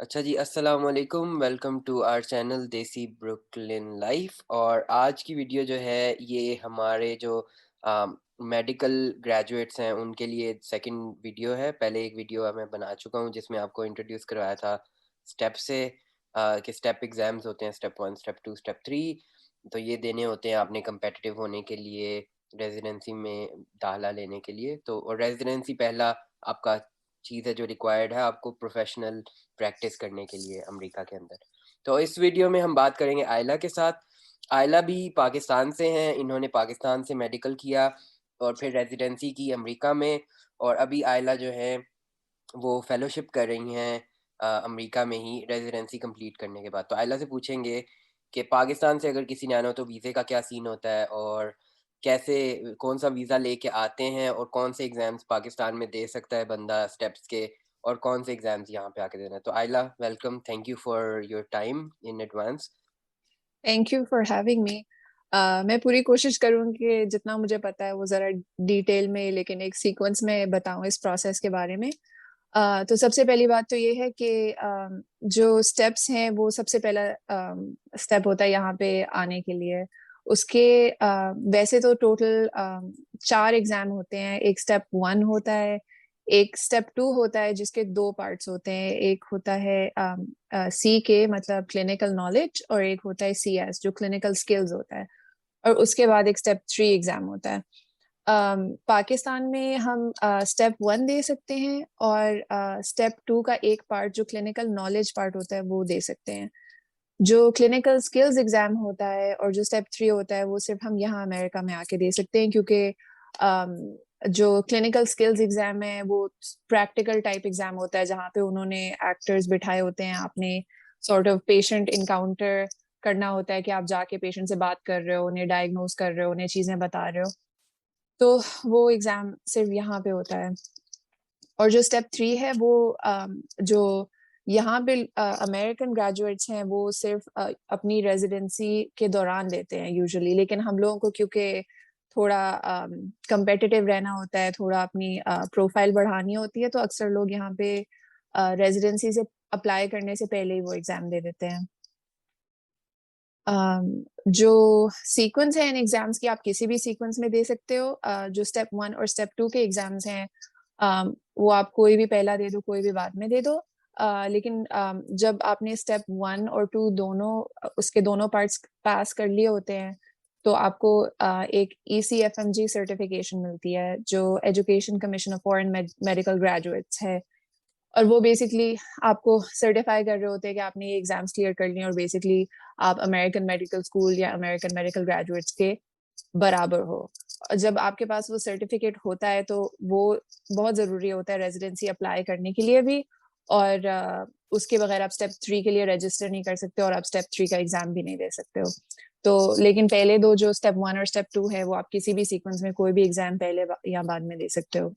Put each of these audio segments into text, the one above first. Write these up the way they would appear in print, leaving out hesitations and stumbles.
अच्छा जी, अस्सलाम वालेकुम। वेलकम टू आवर चैनल देसी ब्रुकलिन लाइफ। और आज की वीडियो जो है ये हमारे जो मेडिकल ग्रेजुएट्स हैं उनके लिए सेकंड वीडियो है। पहले एक वीडियो मैं बना चुका हूँ जिसमें आपको इंट्रोड्यूस करवाया था स्टेप से कि स्टेप एग्ज़ाम्स होते हैं, स्टेप 1, स्टेप 2, स्टेप 3। तो ये देने होते हैं आपने कम्पिटिटिव होने के लिए, रेजिडेंसी में दाखिला लेने के लिए। तो और रेजिडेंसी पहला आपका चीज़ है जो रिक्वायर्ड है आपको प्रोफेशनल प्रैक्टिस करने के लिए अमेरिका के अंदर। तो इस वीडियो में हम बात करेंगे आयला के साथ। आयला भी पाकिस्तान से हैं, इन्होंने पाकिस्तान से मेडिकल किया और फिर रेजिडेंसी की अमेरिका में। और अभी आयला जो है वो फेलोशिप कर रही हैं अमेरिका में ही रेजिडेंसी कंप्लीट करने के बाद। तो आयला से पूछेंगे कि पाकिस्तान से अगर किसी ने आना हो तो वीज़े का क्या सीन होता है, और कैसे कौन सा वीज़ा लेके आते हैं, और कौन से एग्ज़ाम्स पाकिस्तान में दे सकता है बंदा स्टेप्स के, और कौन से एग्ज़ाम्स यहाँ पे आके देना है। तो आयला, welcome, thank you for your time in advance. Thank you for having me. मैं पूरी कोशिश करूंगी कि जितना मुझे पता है वो जरा डिटेल में लेकिन एक सीक्वेंस में बताऊं इस प्रोसेस के बारे में। तो सबसे पहली बात तो ये है कि जो स्टेप्स हैं वो सबसे पहला स्टेप होता है यहाँ पे आने के लिए। उसके वैसे तो टोटल 4 एग्जाम होते हैं। एक स्टेप 1 होता है, एक स्टेप 2 होता है जिसके 2 पार्ट्स होते हैं। एक होता है सी के मतलब क्लिनिकल नॉलेज, और एक होता है सी एस जो क्लिनिकल स्किल्स होता है। और उसके बाद एक स्टेप 3 एग्जाम होता है। पाकिस्तान में हम स्टेप 1 दे सकते हैं, और स्टेप 2 का एक पार्ट जो क्लिनिकल नॉलेज पार्ट होता है वो दे सकते हैं। जो क्लिनिकल स्किल्स एग्जाम होता है और जो स्टेप 3 होता है वो सिर्फ हम यहाँ अमेरिका में आके दे सकते हैं, क्योंकि अम, जो क्लिनिकल स्किल्स एग्जाम है वो प्रैक्टिकल टाइप एग्जाम होता है जहाँ पे उन्होंने एक्टर्स बिठाए होते हैं। आपने सॉर्ट ऑफ पेशेंट इनकाउंटर करना होता है कि आप जाके पेशेंट से बात कर रहे हो, उन्हें डायग्नोज कर रहे हो, उन्हें चीजें बता रहे हो। तो वो एग्जाम सिर्फ यहाँ पे होता है। और जो स्टेप 3 है वो जो यहाँ पे अमेरिकन ग्रेजुएट्स हैं वो सिर्फ अपनी रेजिडेंसी के दौरान देते हैं यूजुअली। लेकिन हम लोगों को क्योंकि थोड़ा कंपेटिटिव रहना होता है, थोड़ा अपनी प्रोफाइल बढ़ानी होती है, तो अक्सर लोग यहाँ पे रेजिडेंसी से अप्लाई करने से पहले ही वो एग्जाम दे देते हैं। जो सीक्वेंस है इन एग्जाम्स की आप किसी भी सीक्वेंस में दे सकते हो। जो स्टेप 1 और स्टेप 2 के एग्जाम्स हैं वो आप कोई भी पहला दे दो, कोई भी बाद में दे दो। लेकिन जब आपने स्टेप 1 और 2 दोनों उसके दोनों पार्ट्स पास कर लिए होते हैं तो आपको एक ECFMG सर्टिफिकेशन मिलती है जो education commission of foreign medical graduates है। और वो बेसिकली आपको सर्टिफाई कर रहे होते हैं कि आपने ये एग्जाम्स क्लियर कर लिए और बेसिकली आप अमेरिकन मेडिकल स्कूल या अमेरिकन मेडिकल ग्रेजुएट्स के बराबर हो। और जब आपके पास वो सर्टिफिकेट होता है तो वो बहुत ज़रूरी होता है रेजिडेंसी अप्लाई करने के लिए भी। और उसके बगैर आप स्टेप 3 के लिए रजिस्टर नहीं कर सकते और आप स्टेप 3 का एग्जाम भी नहीं दे सकते हो। तो लेकिन पहले दो जो स्टेप 1 और स्टेप 2 है वो आप किसी भी सीक्वेंस में कोई भी एग्जाम पहले या बाद में दे सकते हो।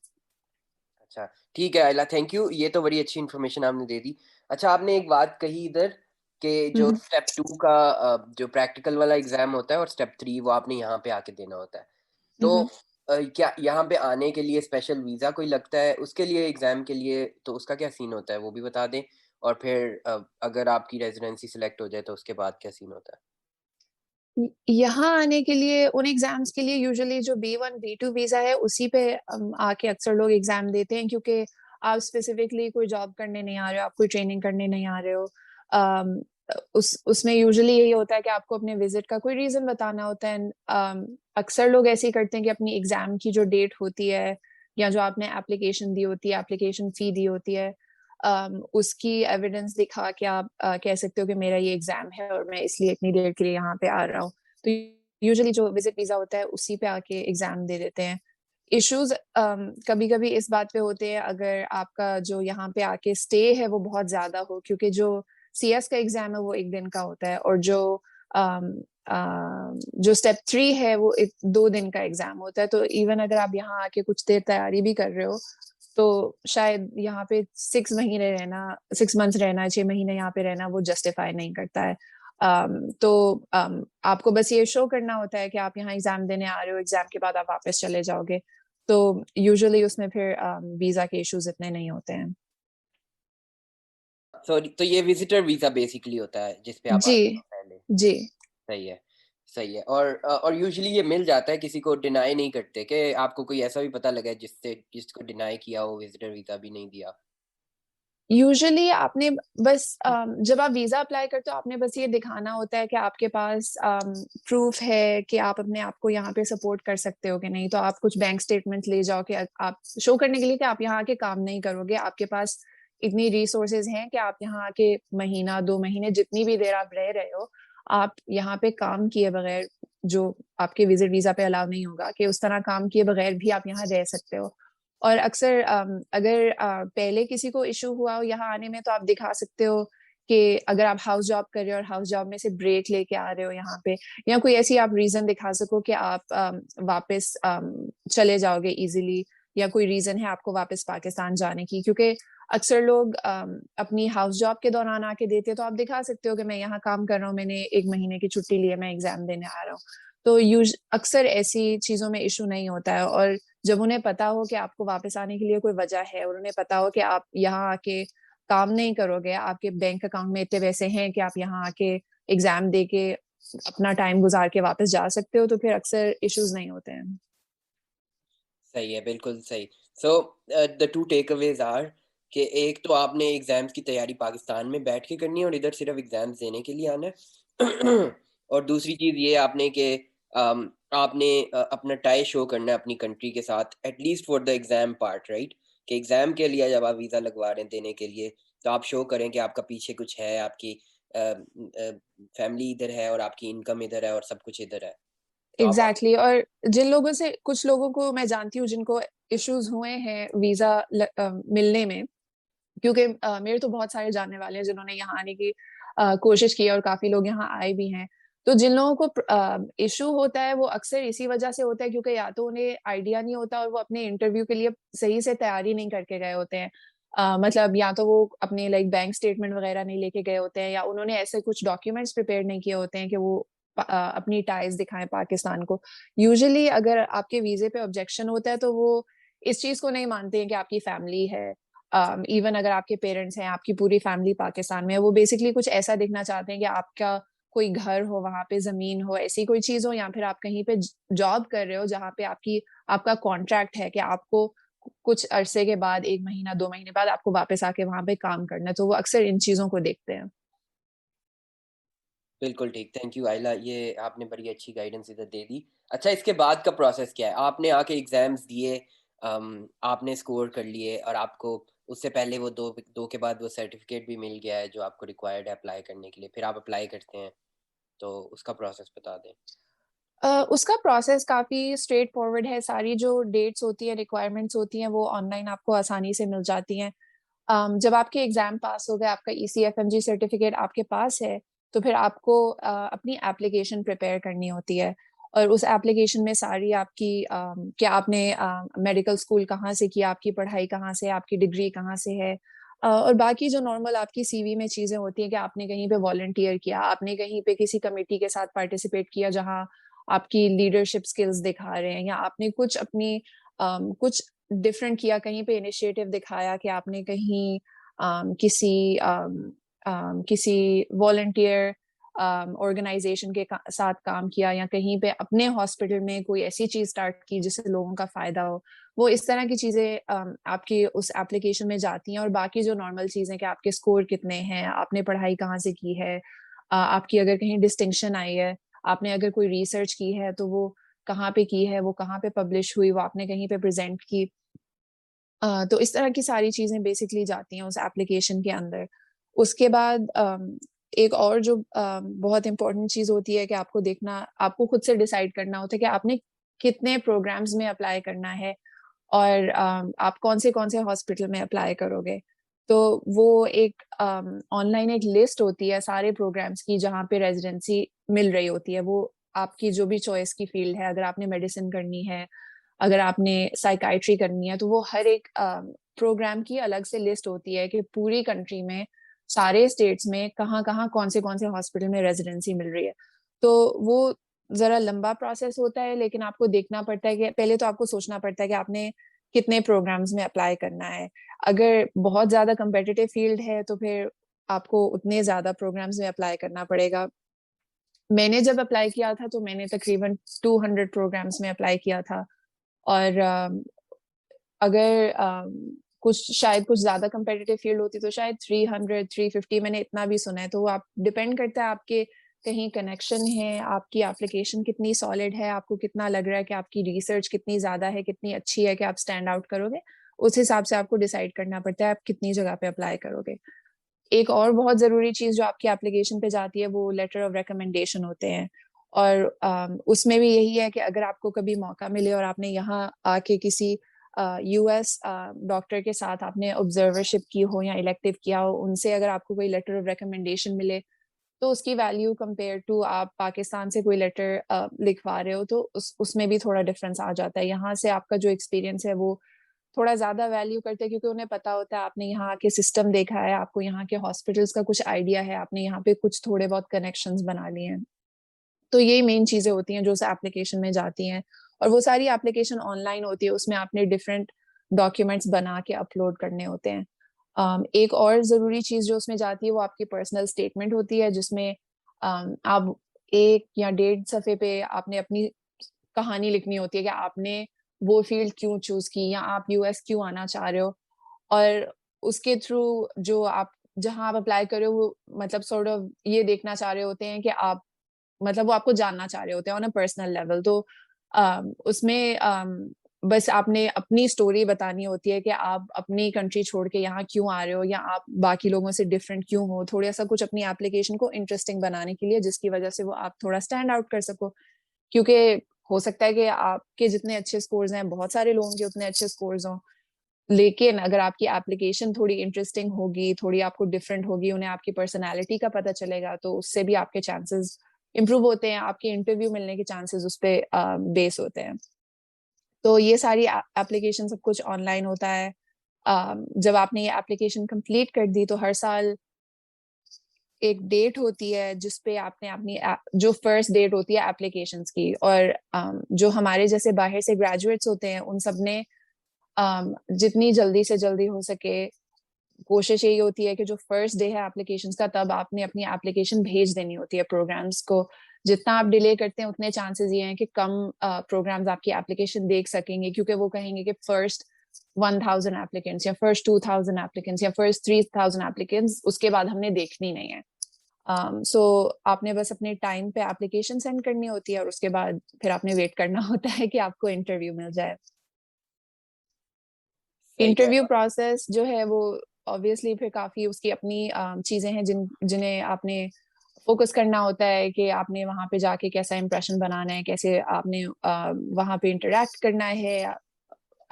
अच्छा, ठीक है आयला, थैंक यू। ये तो बड़ी अच्छी इन्फॉर्मेशन आपने दे दी। अच्छा, आपने एक बात कही इधर कि जो हम्म। स्टेप 2 का जो प्रैक्टिकल वाला एग्ज़ाम होता है और स्टेप 3 वो आपने यहाँ पे आके देना होता है। तो हम्म। क्या यहाँ पे आने के लिए स्पेशल वीज़ा कोई लगता है उसके लिए, एग्ज़ाम के लिए? तो उसका क्या सीन होता है वो भी बता दें। और फिर अगर आपकी रेज़िडेंसी सिलेक्ट हो जाए तो उसके बाद क्या सीन होता है? यहाँ आने के लिए उन एग्जाम्स के लिए यूजुअली जो B1 B2 वीजा है उसी पे आके अक्सर लोग एग्जाम देते हैं, क्योंकि आप स्पेसिफिकली कोई जॉब करने नहीं आ रहे हो, आप कोई ट्रेनिंग करने नहीं आ रहे हो। अम, उसमें यूजुअली यही होता है कि आपको अपने विजिट का कोई रीजन बताना होता है। अक्सर लोग ऐसे ही करते हैं कि अपनी एग्जाम की जो डेट होती है या जो आपने एप्लीकेशन दी होती है, एप्लीकेशन फी दी होती है, उसकी एविडेंस दिखा के आप कह सकते हो कि मेरा ये एग्जाम है और मैं इसलिए इतनी देर के लिए यहाँ पे आ रहा हूँ। तो यूजुअली जो विजिट वीजा होता है उसी पे आके एग्जाम दे देते हैं। इश्यूज कभी कभी इस बात पे होते हैं अगर आपका जो यहाँ पे आके स्टे है वो बहुत ज्यादा हो, क्योंकि जो CS का एग्जाम है वो एक दिन का होता है, और अम, जो स्टेप 3 है वो 2 दिन का एग्जाम होता है। तो इवन अगर आप यहाँ आके कुछ देर तैयारी भी कर रहे हो तो शायद यहाँ पे 6 महीने रहना, 6 मंथ्स रहना, 6 महीने यहाँ पे रहना वो जस्टिफाई नहीं करता है। आपको बस ये शो करना होता है कि आप यहाँ एग्जाम देने आ रहे हो, एग्जाम के बाद आप वापस चले जाओगे। तो यूजुअली उसमें फिर वीजा के इश्यूज इतने नहीं होते हैं। सॉरी, तो ये विजिटर वीज़ा बेसिकली होता है जिस पे आप जी, आते हो पहले। जी। सही है, सही है। और यूजुअली ये मिल जाता है, किसी को डिनाई नहीं करते कि आपको कोई ऐसा भी पता लगा है जिसको डिनाई किया हो, विजिटर वीज़ा भी नहीं दिया? यूजुअली आपने बस जब आप वीज़ा अप्लाई करते हो आपने बस ये दिखाना होता है कि आपके पास प्रूफ है कि आप अपने आप को यहाँ पे सपोर्ट कर सकते हो कि नहीं। तो आप कुछ बैंक स्टेटमेंट ले जाओ कि आप शो करने के लिए कि आप यहाँ आके काम नहीं करोगे। आपके पास इतनी रिसोर्सेज़ हैं कि आप यहाँ आके महीना, 2 महीने जितनी भी देर आप रह रहे हो, आप यहाँ पे काम किए बगैर जो आपके विज़िट वीज़ा पे अलाउ नहीं होगा कि उस तरह काम किए बगैर भी आप यहाँ रह सकते हो। और अक्सर अगर पहले किसी को इश्यू हुआ हो यहाँ आने में तो आप दिखा सकते हो कि अगर आप हाउस जॉब कर रहे हो और हाउस जॉब में से ब्रेक लेके आ रहे हो यहाँ पे या कोई ऐसी आप रीज़न दिखा सको कि आप वापस चले जाओगे इज़िली या कोई रीज़न है आपको वापस पाकिस्तान जाने की। क्योंकि अक्सर लोग अपनी हाउस जॉब के दौरान आके देते हैं तो आप दिखा सकते हो कि मैं यहाँ काम कर रहा हूँ, मैंने 1 महीने की छुट्टी ली है, मैं एग्ज़ाम देने आ रहा हूँ। तो अक्सर ऐसी चीज़ों में इश्यू नहीं होता है और जब उन्हें पता हो कि आपको वापस आने के लिए कोई वजह है और उन्हें पता हो कि आप यहाँ आके काम नहीं करोगे, आपके बैंक अकाउंट में इतने पैसे हैं कि आप यहाँ आके एग्ज़ाम दे के अपना टाइम गुज़ार के वापस जा सकते हो, तो फिर अक्सर इश्यूज़ नहीं होते हैं। सही है, बिल्कुल सही। सो द 2 टेकअवेज़ आर कि एक तो आपने एग्ज़ाम्स की तैयारी पाकिस्तान में बैठ के करनी है और इधर सिर्फ़ एग्ज़ाम्स देने के लिए आना है। और दूसरी चीज़ ये आपने कि आपने अपना टाई शो करना है अपनी कंट्री के साथ, at least for the exam part, right? कि एग्ज़ाम के लिए जब आप वीज़ा लगवा रहे हैं देने के लिए, तो आप शो करें कि आपका पीछे कुछ है, आपकी फैमिली इधर है और आपकी इनकम इधर है और सब कुछ इधर है। तो आप एग्ज़ैक्टली और जिन लोगों से कुछ लोगों को मैं जानती हूँ जिनको इश्यूज़ हुए हैं वीज़ा मिलने में क्योंकि मेरे तो बहुत सारे जानने वाले हैं जिन्होंने यहाँ आने की कोशिश की है और काफ़ी लोग यहाँ आए भी हैं। तो जिन लोगों को इश्यू होता है वो अक्सर इसी वजह से होता है क्योंकि या तो उन्हें आइडिया नहीं होता और वो अपने इंटरव्यू के लिए सही से तैयारी नहीं करके गए होते हैं। मतलब या तो वो अपने लाइक बैंक स्टेटमेंट वगैरह नहीं लेके गए होते हैं या उन्होंने ऐसे कुछ डॉक्यूमेंट्स प्रिपेयर नहीं किए होते हैं कि वो अपनी टाइज़ दिखाएँ पाकिस्तान को। यूजुअली अगर आपके वीज़े पे ऑब्जेक्शन होता है तो वो इस चीज़ को नहीं मानते हैं कि आपकी फैमिली है इवन अगर आपके पेरेंट्स हैं, आपकी पूरी फैमिली पाकिस्तान में है, वो बेसिकली कुछ ऐसा दिखना चाहते हैं कि आपका कोई घर हो, वहाँ पे ज़मीन हो, ऐसी कोई चीज़ हो या फिर आप कहीं पे जॉब कर रहे हो जहाँ पे आपका कॉन्ट्रैक्ट है कि आपको कुछ अरसे के बाद 1 महीना, 2 महीने बाद आपको वापस आके वहाँ पे काम करना है, तो वो अक्सर इन चीज़ों को देखते हैं। बिल्कुल ठीक, थैंक यू आइला, ये आपने बड़ी अच्छी गाइडेंस इधर दे दी। अच्छा, इसके बाद का प्रोसेस क्या है? आपने आके एग्ज़ाम्स दिए, आपने स्कोर कर लिए और आपको उससे पहले वो 2 के बाद वो सर्टिफ़िकेट भी मिल गया है जो आपको रिक्वायर्ड है अप्लाई करने के लिए, फिर आप अप्लाई करते हैं, तो उसका प्रोसेस बता दें? उसका प्रोसेस काफ़ी स्ट्रेट फॉरवर्ड है, सारी जो डेट्स होती हैं, रिक्वायरमेंट्स होती हैं, वो ऑनलाइन आपको आसानी से मिल जाती हैं। जब आपके एग्ज़ाम पास हो गए, आपका ईसीएफएमजी सर्टिफ़िकेट आपके पास है, तो फिर आपको अपनी एप्लीकेशन प्रिपेयर करनी होती है और उस एप्लीकेशन में सारी आपकी कि आपने मेडिकल स्कूल कहाँ से किया, आपकी पढ़ाई कहाँ से है, आपकी डिग्री कहाँ से है और बाकी जो नॉर्मल आपकी सीवी में चीज़ें होती हैं कि आपने कहीं पे वॉलंटियर किया, आपने कहीं पे किसी कमिटी के साथ पार्टिसिपेट किया जहाँ आपकी लीडरशिप स्किल्स दिखा रहे हैं या आपने कुछ अपनी कुछ डिफरेंट किया, कहीं पे इनिशिएटिव दिखाया कि आपने कहीं किसी वॉलंटियर ऑर्गेनाइजेशन के साथ काम किया या कहीं पे अपने हॉस्पिटल में कोई ऐसी चीज़ स्टार्ट की जिससे लोगों का फ़ायदा हो। वो इस तरह की चीज़ें आपकी उस एप्लीकेशन में जाती हैं और बाकी जो नॉर्मल चीज़ें कि आपके स्कोर कितने हैं, आपने पढ़ाई कहाँ से की है, आपकी अगर कहीं डिस्टिंक्शन आई है, आपने अगर कोई रिसर्च की है तो वो कहाँ पे की है, वो कहाँ पे पब्लिश हुई, वो आपने कहीं पे प्रेज़ेंट की। तो इस तरह की सारी चीज़ें बेसिकली जाती हैं उस एप्लीकेशन के अंदर। उसके बाद एक और जो बहुत इम्पोर्टेंट चीज़ होती है कि आपको खुद से डिसाइड करना होता है कि आपने कितने प्रोग्राम्स में अप्लाई करना है और आप कौन से हॉस्पिटल में अप्लाई करोगे। तो वो एक ऑनलाइन एक लिस्ट होती है सारे प्रोग्राम्स की जहाँ पे रेज़िडेंसी मिल रही होती है। वो आपकी जो भी चॉइस की फ़ील्ड है, अगर आपने मेडिसिन करनी है, अगर आपने साइकियाट्री करनी है, तो वो हर एक प्रोग्राम की अलग से लिस्ट होती है कि पूरी कंट्री में, सारे स्टेट्स में कहाँ-कहाँ, कौन से हॉस्पिटल में रेज़िडेंसी मिल रही है। तो वो ज़रा लंबा प्रोसेस होता है, लेकिन आपको देखना पड़ता है कि पहले तो आपको सोचना पड़ता है कि आपने कितने प्रोग्राम्स में अप्लाई करना है। अगर बहुत ज़्यादा कॉम्पिटिटिव फ़ील्ड है, तो फिर आपको उतने ज़्यादा प्रोग्राम्स में अप्लाई करना पड़ेगा। मैंने जब अप्लाई किया था तो मैंने तकरीबन 200 प्रोग्राम्स में अप्लाई किया था और अगर कुछ शायद कुछ ज़्यादा कम्पिटिटिव फील्ड होती तो शायद 300, 350 मैंने इतना भी सुना है। तो वो आप डिपेंड करता है आपके कहीं कनेक्शन है, आपकी एप्लीकेशन कितनी सॉलिड है, आपको कितना लग रहा है कि आपकी रिसर्च कितनी ज़्यादा है, कितनी अच्छी है कि आप स्टैंड आउट करोगे। उस हिसाब से आपको डिसाइड करना पड़ता है आप कितनी जगह पे अप्लाई करोगे। एक और बहुत ज़रूरी चीज़ जो आपकी एप्लीकेशन पे जाती है वो लेटर ऑफ रिकमेंडेशन होते हैं और उसमें भी यही है कि अगर आपको कभी मौका मिले और आपने यहाँ आके किसी यूएस डॉक्टर के साथ आपने ऑब्जर्वरशिप की हो या इलेक्टिव किया हो, उनसे अगर आपको कोई लेटर ऑफ रिकमेंडेशन मिले, तो उसकी वैल्यू कंपेयर टू आप पाकिस्तान से कोई लेटर लिखवा रहे हो, तो उसमें भी थोड़ा डिफरेंस आ जाता है। यहाँ से आपका जो एक्सपीरियंस है वो थोड़ा ज़्यादा वैल्यू करते हैं क्योंकि उन्हें पता होता है आपने यहाँ के सिस्टम देखा है, आपको यहाँ के हॉस्पिटल्स का कुछ आइडिया है, आपने यहाँ पे कुछ थोड़े बहुत कनेक्शंस बना लिए हैं। तो यही मेन चीज़ें होती हैं जो उस एप्लीकेशन में जाती हैं और वो सारी एप्लीकेशन ऑनलाइन होती है, उसमें आपने डिफरेंट डॉक्यूमेंट्स बना के अपलोड करने होते हैं। एक और ज़रूरी चीज़ जो उसमें जाती है वो आपकी पर्सनल स्टेटमेंट होती है जिसमें आप 1 या डेढ़ सफ़े पे आपने अपनी कहानी लिखनी होती है कि आपने वो फील्ड क्यों चूज़ की या आप यूएस क्यों आना चाह रहे हो और उसके थ्रू जो आप जहाँ आप अप्लाई कर रहे हो वो मतलब सॉर्ट ऑफ ये देखना चाह रहे होते हैं कि आप मतलब वो आपको जानना चाह रहे होते हैं ऑन अ पर्सनल लेवल तो उसमें बस आपने अपनी स्टोरी बतानी होती है कि आप अपनी कंट्री छोड़ के यहाँ क्यों आ रहे हो या आप बाकी लोगों से डिफरेंट क्यों हो थोड़ा सा कुछ अपनी एप्लीकेशन को इंटरेस्टिंग बनाने के लिए जिसकी वजह से वो आप थोड़ा स्टैंड आउट कर सको क्योंकि हो सकता है कि आपके जितने अच्छे स्कोर्स हैं बहुत सारे लोगों के उतने अच्छे स्कोर्स हों लेकिन अगर आपकी एप्लीकेशन थोड़ी इंटरेस्टिंग होगी, थोड़ी आपको डिफरेंट होगी, उन्हें आपकी पर्सनैलिटी का पता चलेगा, तो उससे भी आपके चांसेस इम्प्रूव होते हैं, आपके इंटरव्यू मिलने के चांसेस उस पे बेस होते हैं। तो ये सारी एप्लीकेशन सब कुछ ऑनलाइन होता है। जब आपने ये एप्लीकेशन कंप्लीट कर दी, तो हर साल एक डेट होती है जिस पे आपने अपनी जो फर्स्ट डेट होती है एप्लीकेशंस की और जो हमारे जैसे बाहर से ग्रेजुएट्स होते हैं, उन सब ने जितनी जल्दी से जल्दी हो सके कोशिश यही होती है कि जो फर्स्ट डे है एप्लीकेशंस का तब आपने अपनी एप्लीकेशन भेज देनी होती है प्रोग्राम्स को। जितना आप डिले करते हैं उतने चांसेस ये हैं कि कम प्रोग्राम्स आपकी एप्लीकेशन देख सकेंगे क्योंकि वो कहेंगे कि फर्स्ट 1000 एप्लीकेंट्स या फर्स्ट 2000 एप्लीकेंट्स या फर्स्ट 3000 एप्लीकेंट्स उसके बाद हमने देखनी नहीं है। सो आपने बस अपने टाइम पे एप्लीकेशन सेंड करनी होती है और उसके बाद फिर आपने वेट करना होता है कि आपको इंटरव्यू मिल जाए। सही है। इंटरव्यू प्रोसेस जो है वो ऑब्वियसली फिर काफ़ी उसकी अपनी चीज़ें हैं जिन्हें आपने फ़ोकस करना होता है कि आपने वहाँ पे जाके कैसा इंप्रेशन बनाना है, कैसे आपने वहाँ पे इंटरैक्ट करना है।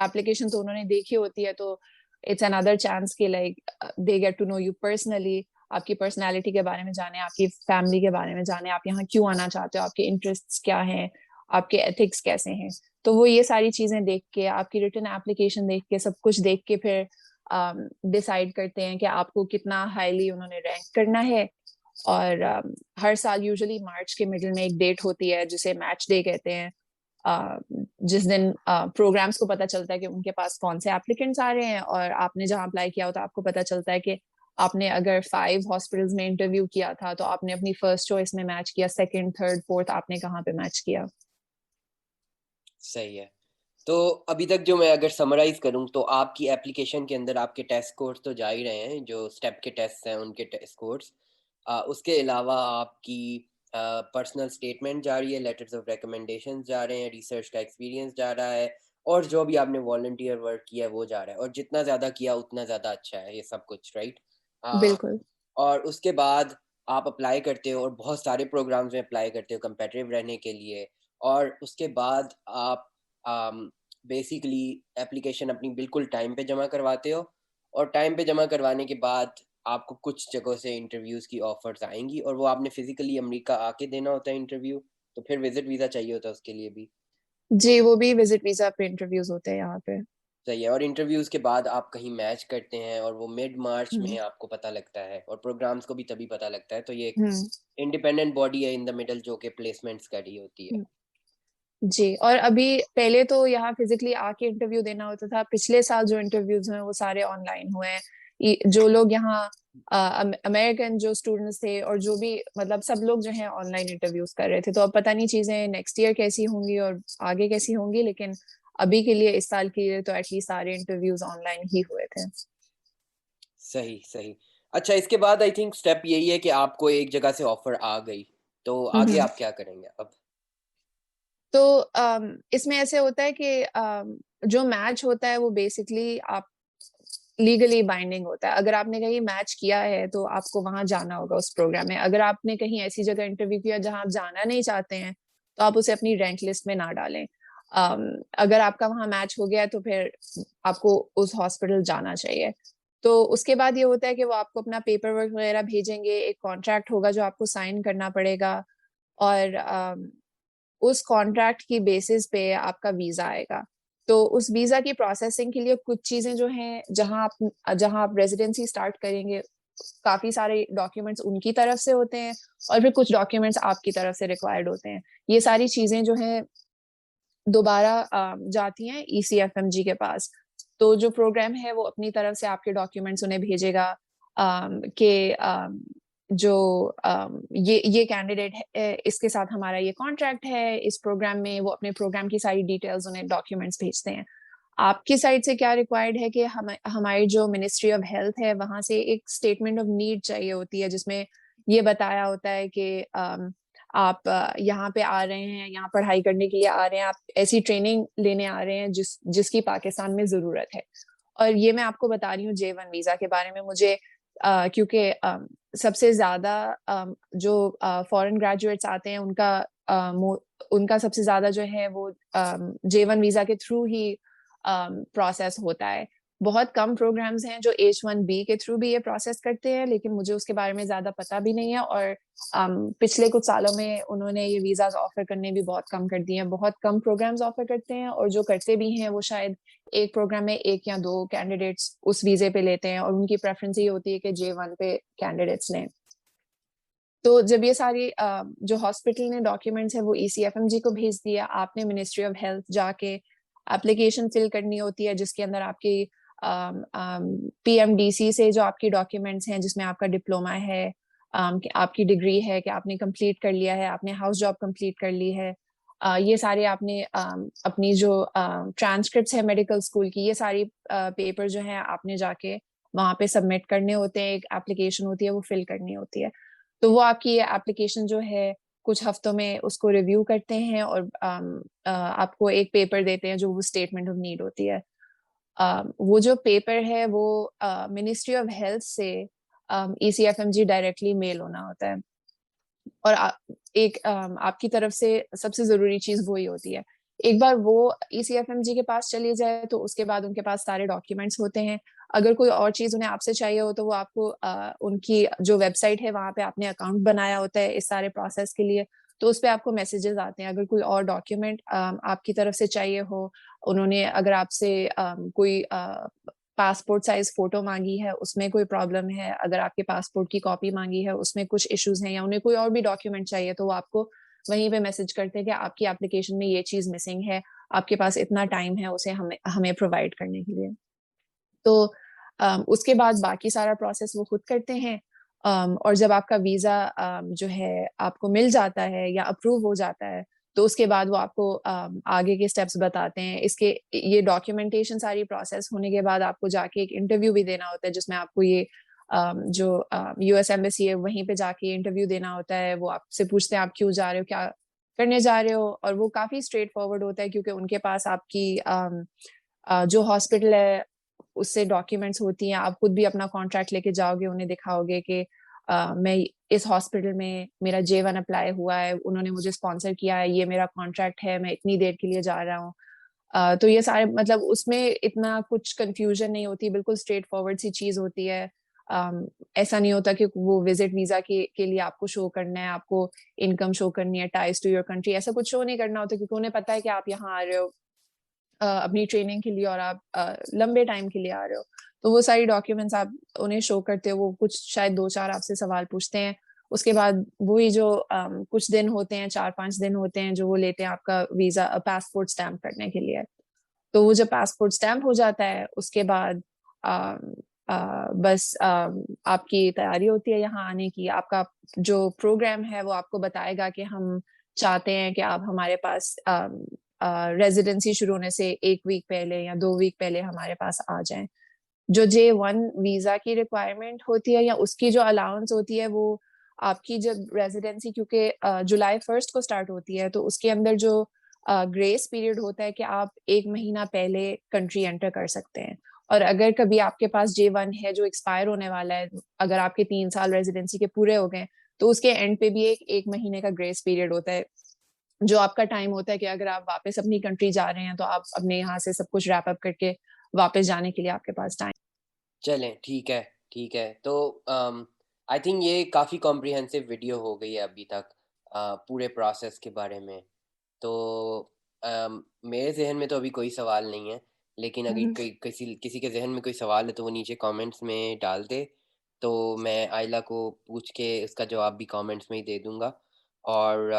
एप्लीकेशन तो उन्होंने देखी होती है तो इट्स अनदर चांस कि like they get to know you personally, आपकी पर्सनैलिटी के बारे में जाने, आपकी फैमिली के बारे में जाने, आप यहाँ क्यों आना चाहते हो, आपके इंटरेस्ट्स क्या हैं, आपके एथिक्स कैसे हैं। तो वो ये सारी चीज़ें देख के, आपकी रिटन एप्लीकेशन देख के, सब कुछ देख के फिर डिसाइड करते हैं कि आपको कितना हाईली उन्होंने रैंक करना है। और हर साल यूजुअली मार्च के मिडल में एक डेट होती है जिसे मैच डे कहते हैं। अ, जिस दिन प्रोग्राम्स को पता चलता है कि उनके पास कौन से एप्लीकेंट्स आ रहे हैं और आपने जहाँ अप्लाई किया हो तो आपको पता चलता है कि आपने अगर 5 हॉस्पिटल्स में इंटरव्यू किया था तो आपने अपनी फर्स्ट चॉइस में मैच किया, सेकंड, थर्ड, फोर्थ आपने कहाँ पे मैच किया। सही है। तो अभी तक जो मैं अगर समराइज़ करूँ तो आपकी एप्लीकेशन के अंदर आपके टेस्ट स्कोर्स तो जा ही रहे हैं, जो स्टेप के टेस्ट हैं उनके टेस्ट स्कोर्स। उसके अलावा आपकी पर्सनल स्टेटमेंट जा रही है, लेटर्स ऑफ रिकमेंडेशंस जा रहे हैं, रिसर्च का एक्सपीरियंस जा रहा है और जो भी आपने वॉलंटियर वर्क किया है वो जा रहा है और जितना ज़्यादा किया उतना ज़्यादा अच्छा है ये सब कुछ, राइट? अ, बिल्कुल। और उसके बाद आप अप्लाई करते हो और बहुत सारे प्रोग्राम्स में अप्लाई करते हो कम्पेटिटिव रहने के लिए और उसके बाद आप बेसिकली एप्लीकेशन अपनी बिल्कुल टाइम पे जमा करवाते हो और टाइम पे जमा करवाने के बाद आपको कुछ जगहों से इंटरव्यूज़ की ऑफ़र्स आएँगी और वो आपने फ़िज़िकली अमेरिका आके देना होता है इंटरव्यू, तो फिर विज़िट वीज़ा चाहिए होता है उसके लिए भी। जी, वो भी विजिट वीज़ा पे इंटरव्यूज़ होते हैं यहाँ पे। सही है और इंटरव्यूज़ के बाद आप कहीं मैच करते हैं और वो मिड मार्च हुँ, में आपको पता लगता है और प्रोग्राम्स को भी तभी पता लगता है, तो ये एक हुँ, इंडिपेंडेंट बॉडी है इन द मिडल जो कि प्लेसमेंट्स कर रही होती है। हुँ। जी, और अभी पहले तो यहाँ फिज़िकली आके इंटरव्यू देना होता था, पिछले साल जो इंटरव्यूज़ हुए हैं वो सारे ऑनलाइन हुए हैं। जो लोग यहाँ अमेरिकन जो स्टूडेंट्स थे और जो भी मतलब सब लोग जो है ऑनलाइन इंटरव्यूज कर रहे थे। तो अब पता नहीं चीजें नेक्स्ट ईयर कैसी होंगी और आगे कैसी होंगी, लेकिन अभी के लिए इस साल के लिए तो एटलीस्ट सारे इंटरव्यूज ऑनलाइन ही हुए थे। सही, सही। अच्छा, इसके बाद आई थिंक स्टेप यही है कि आपको एक जगह से ऑफ़र आ गई, तो आगे हम्म। आप क्या करेंगे अब? तो इसमें ऐसे होता है कि जो मैच होता है वो बेसिकली आप लीगली बाइंडिंग होता है। अगर आपने कहीं मैच किया है तो आपको वहां जाना होगा उस प्रोग्राम में। अगर आपने कहीं ऐसी जगह इंटरव्यू किया जहां आप जाना नहीं चाहते हैं तो आप उसे अपनी रैंक लिस्ट में ना डालें। अगर आपका वहां मैच हो गया है तो फिर आपको उस हॉस्पिटल जाना चाहिए। तो उसके बाद ये होता है कि वो आपको अपना पेपर वर्क वगैरह भेजेंगे, एक कॉन्ट्रैक्ट होगा जो आपको साइन करना पड़ेगा, और उस कॉन्ट्रैक्ट की बेसिस पे आपका वीजा आएगा। तो उस वीजा की प्रोसेसिंग के लिए कुछ चीजें जो हैं, जहां आप रेजिडेंसी स्टार्ट करेंगे, काफी सारे डॉक्यूमेंट्स उनकी तरफ से होते हैं और फिर कुछ डॉक्यूमेंट्स आपकी तरफ से रिक्वायर्ड होते हैं। ये सारी चीजें जो हैं दोबारा जाती हैं ECFMG के पास। तो जो प्रोग्राम है वो अपनी तरफ से आपके डॉक्यूमेंट्स उन्हें भेजेगा कि जो ये कैंडिडेट है, इसके साथ हमारा ये कॉन्ट्रैक्ट है इस प्रोग्राम में। वो अपने प्रोग्राम की सारी डिटेल्स उन्हें डॉक्यूमेंट्स भेजते हैं। आपकी साइड से क्या रिक्वायर्ड है कि हमारी जो मिनिस्ट्री ऑफ हेल्थ है वहां से एक स्टेटमेंट ऑफ नीड चाहिए होती है, जिसमें ये बताया होता है कि आप यहाँ पे आ रहे हैं, यहाँ पढ़ाई करने के लिए आ रहे हैं, आप ऐसी ट्रेनिंग लेने आ रहे हैं जिसकी पाकिस्तान में जरूरत है। और ये मैं आपको बता रही हूँ J1 वीजा के बारे में। मुझे क्योंकि सबसे ज्यादा जो फॉरेन ग्रेजुएट्स आते हैं उनका सबसे ज्यादा जो है वो J1 वीजा के थ्रू ही प्रोसेस होता है। बहुत कम प्रोग्राम्स हैं जो H1B के थ्रू भी ये प्रोसेस करते हैं, लेकिन मुझे उसके बारे में ज्यादा पता भी नहीं है। और पिछले कुछ सालों में उन्होंने ये वीजाज ऑफर करने भी बहुत कम कर दिए हैं। बहुत कम प्रोग्राम्स ऑफर करते हैं और जो करते भी हैं वो शायद एक प्रोग्राम में एक या दो कैंडिडेट्स उस वीजे पे लेते हैं और उनकी प्रेफरेंस ये होती है कि J1 पे कैंडिडेट्स लें। तो जब ये सारी जो हॉस्पिटल ने डॉक्यूमेंट्स है वो ECFMG को भेज दिया, आपने मिनिस्ट्री ऑफ हेल्थ जाके एप्लीकेशन फिल करनी होती है जिसके अंदर आपकी PMDC से जो आपकी डॉक्यूमेंट्स हैं, जिसमें आपका डिप्लोमा है, कि आपकी डिग्री है, कि आपने कंप्लीट कर लिया है, आपने हाउस जॉब कंप्लीट कर ली है, ये सारे आपने अपनी जो ट्रांसक्रिप्ट्स है मेडिकल स्कूल की, ये सारी पेपर जो है आपने जाके वहां पे सबमिट करने होते हैं। एक एप्लीकेशन होती है वो फिल करनी होती है। तो वो आपकी एप्लीकेशन जो है कुछ हफ्तों में उसको रिव्यू करते हैं और आपको एक पेपर देते हैं जो वो स्टेटमेंट ऑफ नीड होती है। वो जो पेपर है वो मिनिस्ट्री ऑफ हेल्थ से ECFMG डायरेक्टली मेल होना होता है। और एक आपकी तरफ से सबसे जरूरी चीज वो ही होती है। एक बार वो ECFMG के पास चली जाए तो उसके बाद उनके पास सारे डॉक्यूमेंट्स होते हैं। अगर कोई और चीज उन्हें आपसे चाहिए हो तो वो आपको उनकी जो वेबसाइट है वहां पे आपने अकाउंट बनाया होता है इस सारे प्रोसेस के लिए, तो उस पे आपको मैसेजेस आते हैं। अगर कोई और डॉक्यूमेंट आपकी तरफ से चाहिए हो, उन्होंने अगर आपसे कोई पासपोर्ट साइज फोटो मांगी है उसमें कोई प्रॉब्लम है, अगर आपके पासपोर्ट की कॉपी मांगी है उसमें कुछ इश्यूज हैं, या उन्हें कोई और भी डॉक्यूमेंट चाहिए, तो वो आपको वहीं पे मैसेज करते हैं कि आपकी एप्लीकेशन में ये चीज मिसिंग है, आपके पास इतना टाइम है उसे हमें हमें प्रोवाइड करने के लिए। तो उसके बाद बाकी सारा प्रोसेस वो खुद करते हैं। और जब आपका वीजा जो है आपको मिल जाता है या अप्रूव हो जाता है तो उसके बाद वो आपको आगे के स्टेप्स बताते हैं। इसके ये डॉक्यूमेंटेशन सारी प्रोसेस होने के बाद आपको जाके एक इंटरव्यू भी देना होता है जिसमें आपको ये जो US एम्बेसी है वहीं पे जाके इंटरव्यू देना होता है। वो आपसे पूछते हैं आप क्यों जा रहे हो, क्या करने जा रहे हो, और वो काफी स्ट्रेट फॉरवर्ड होता है क्योंकि उनके पास आपकी जो हॉस्पिटल है उससे डॉक्यूमेंट्स होती हैं। आप खुद भी अपना कॉन्ट्रैक्ट लेके जाओगे, उन्हें दिखाओगे कि मैं इस हॉस्पिटल में मेरा J1 अप्लाई हुआ है, उन्होंने मुझे स्पॉन्सर किया है, ये मेरा कॉन्ट्रैक्ट है, मैं इतनी देर के लिए जा रहा हूँ। तो ये सारे मतलब उसमें इतना कुछ कंफ्यूजन नहीं होती, बिल्कुल स्ट्रेट फॉरवर्ड सी चीज होती है। ऐसा नहीं होता कि वो विजिट वीजा के लिए आपको शो करना है, आपको इनकम शो करनी है, टाइज टू योर कंट्री, ऐसा कुछ शो नहीं करना होता क्योंकि उन्हें पता है कि आप यहाँ आ रहे हो अपनी ट्रेनिंग के लिए और आप लंबे टाइम के लिए आ रहे हो। तो वो सारी डॉक्यूमेंट्स आप उन्हें शो करते हो। वो कुछ शायद दो चार आपसे सवाल पूछते हैं। उसके बाद वही जो कुछ दिन होते हैं, 4-5 दिन होते हैं जो वो लेते हैं आपका वीजा पासपोर्ट स्टैम्प करने के लिए। तो वो जब पासपोर्ट स्टैम्प हो जाता है उसके बाद बस आपकी तैयारी होती है यहाँ आने की। आपका जो प्रोग्राम है वो आपको बताएगा कि हम चाहते हैं कि आप हमारे पास रेजिडेंसी शुरू होने से 1 वीक पहले या 2 वीक पहले हमारे पास आ जाएं। जो J1 वीजा की रिक्वायरमेंट होती है या उसकी जो अलाउंस होती है वो आपकी जब रेजिडेंसी, क्योंकि जुलाई 1 को स्टार्ट होती है, तो उसके अंदर जो ग्रेस पीरियड होता है कि आप 1 महीना पहले कंट्री एंटर कर सकते हैं। और अगर कभी आपके पास J1 है जो एक्सपायर होने वाला है, अगर आपके 3 साल रेजिडेंसी के पूरे हो गए, तो उसके एंड पे भी एक महीने का ग्रेस पीरियड होता है, जो आपका टाइम होता है कि अगर आप वापस अपनी कंट्री जा रहे हैं तो आप अपने यहाँ से सब कुछ रैप अप करके वापस जाने के लिए आपके पास टाइम। चलें, ठीक है, ठीक है। तो आई थिंक ये काफ़ी कॉम्प्रिहेंसिव वीडियो हो गई है अभी तक पूरे प्रोसेस के बारे में। तो मेरे ज़हन में तो अभी कोई सवाल नहीं है, लेकिन अगर हम्म। कोई किसी किसी के ज़हन में कोई सवाल है तो वो नीचे कमेंट्स में डाल दे, तो मैं आइला को पूछ के उसका जवाब भी कमेंट्स में ही दे दूँगा। और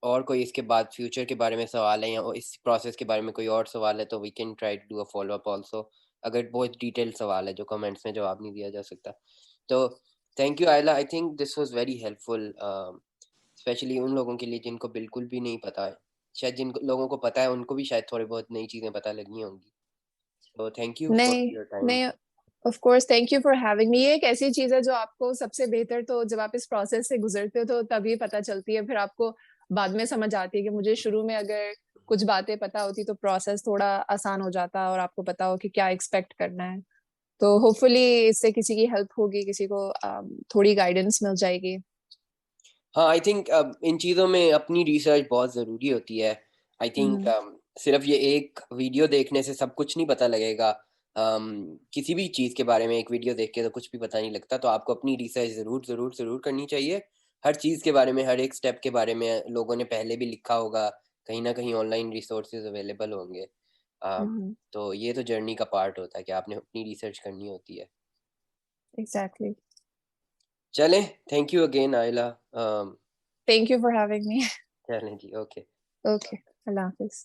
और कोई इसके बाद फ्यूचर के बारे में सवाल है या इस प्रोसेस के बारे में कोई और सवाल है तो we can try to do a follow up also, अगर बहुत डिटेल सवाल है जो कमेंट्स में जवाब नहीं दिया जा सकता। तो thank you Aila, I think this was very helpful, specially उन लोगों के लिए जिनको बिल्कुल भी नहीं पता है। शायद जिन लोगों को पता है उनको भी शायद थोड़ी बहुत नई चीज़ें पता लगी होंगी। तो थैंक यू फॉर नहीं, योर टाइम। नहीं, of course thank you for having me. ये एक ऐसी चीज है जो आपको सबसे बेहतर तो जब आप इस प्रोसेस से गुजरते हो तो तभी पता चलती है, फिर आपको बाद में समझ आती है कि मुझे शुरू में अगर कुछ बातें पता होती तो प्रोसेस थोड़ा आसान हो जाता और आपको पता हो कि क्या एक्सपेक्ट करना है। तो होपफुली इससे किसी की हेल्प होगी, किसी को थोड़ी गाइडेंस मिल जाएगी। हाँ, आई थिंक इन चीज़ों में अपनी रिसर्च बहुत ज़रूरी होती है। आई थिंक हम्म। सिर्फ ये एक वीडियो देखने से सब कुछ नहीं पता लगेगा। किसी भी चीज़ के बारे में एक वीडियो देख के तो कुछ भी पता नहीं लगता, तो आपको अपनी रिसर्च ज़रूर ज़रूर ज़रूर करनी चाहिए। हर चीज़ के बारे में, हर एक स्टेप के बारे में लोगों ने पहले भी लिखा होगा, कहीं ना कहीं ऑनलाइन रिसोर्सेज अवेलेबल होंगे। अम, हम्म। तो ये तो जर्नी का पार्ट होता है कि आपने अपनी रिसर्च करनी होती है। एग्जैक्टली। चलें, थैंक यू अगेन आयला। Thank you for having me. चलें जी, ओके। ओके। अल्लाह हाफिज।